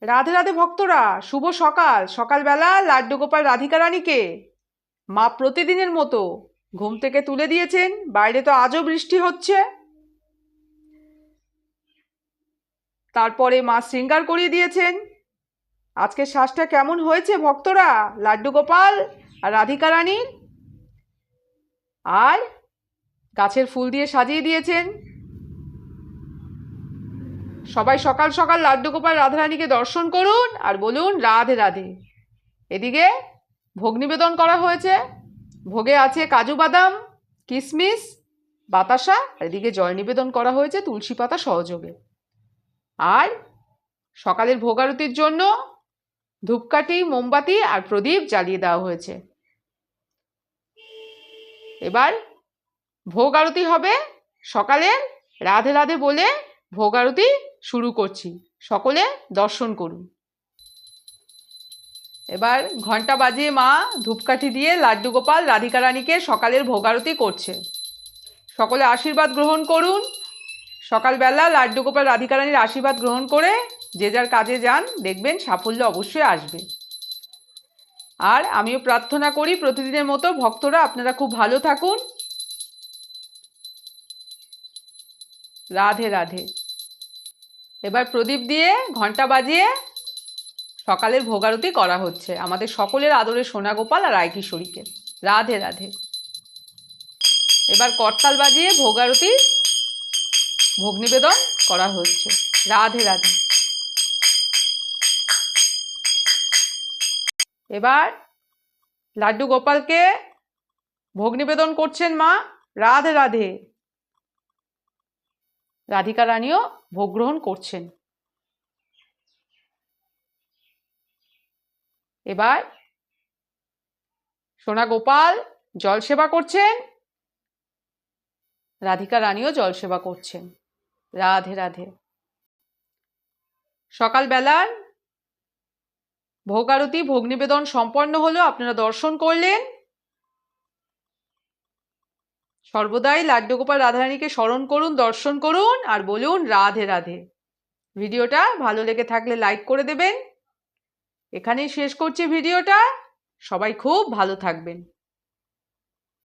রাধে রাধে ভক্তরা, শুভ সকাল। সকালবেলা লাড্ডু গোপাল রাধিকা রানীকে মা প্রতিদিনের মতো ঘুম থেকে তুলে দিয়েছেন। বাইরে তো আজও বৃষ্টি হচ্ছে। তারপরে মা শৃঙ্গার করিয়ে দিয়েছেন। আজকের শ্বাসটা কেমন হয়েছে ভক্তরা লাড্ডু গোপাল আর রাধিকা রানীর? আর গাছের ফুল দিয়ে সাজিয়ে দিয়েছেন। সবাই সকাল সকাল লাড্ডু গোপাল রাধারানীকে দর্শন করুন আর বলুন রাধে রাধে। এদিকে ভোগ নিবেদন করা হয়েছে। ভোগে আছে কাজু বাদাম, কিশমিশ, বাতাসা, আর এদিকে জল নিবেদন করা হয়েছে তুলসী পাতা সহযোগে। আর সকালের ভোগ আরতির জন্য ধূপকাঠি, মোমবাতি আর প্রদীপ জ্বালিয়ে দেওয়া হয়েছে। এবার ভোগ আরতি হবে। সকালে রাধে রাধে বলে ভোগ আরতি শুরু করছি। সকলে দর্শন করুন। এবার ঘন্টা বাজিয়ে মা ধূপকাঠি দিয়ে লাড্ডু গোপাল রাধিকা রানীকে সকালের ভোগ আরতি করছে। সকলে আশীর্বাদ গ্রহণ করুন। সকালবেলা লাড্ডু গোপাল রাধিকা রানীর আশীর্বাদ গ্রহণ করে যে যার কাজে যান, দেখবেন সাফল্য অবশ্যই আসবে। আর আমিও প্রার্থনা করি প্রতিদিনের মতো ভক্তরা আপনারা খুব ভালো থাকুন। রাধে রাধে। এবার প্রদীপ দিয়ে ঘন্টা বাজিয়ে সকালের ভোগ আরতি করা হচ্ছে আমাদের সকলের আদরের সোনা গোপাল আর রায় কিশোরীকে। রাধে রাধে। এবার করতাল বাজিয়ে ভোগ আরতি ভোগ নিবেদন করা হচ্ছে। রাধে রাধে। এবার লাড্ডু গোপালকে ভোগ নিবেদন করছেন মা। রাধে রাধে। রাধিকা রানীও ভোগ গ্রহণ করছেন। এবার সোনা গোপাল জল সেবা করছেন, রাধিকা রানীও জল সেবা করছেন। রাধে রাধে। সকালবেলার ভোগ আরতি ভোগ নিবেদন সম্পন্ন হলো, আপনারা দর্শন করলেন। সর্বদাই লাড্ডু গোপাল রাধারানীকে স্মরণ করুন, দর্শন করুন আর বলুন রাধে রাধে। ভিডিওটা ভালো লেগে থাকলে লাইক করে দেবেন। এখানেই শেষ করছি ভিডিওটা। সবাই খুব ভালো থাকবেন।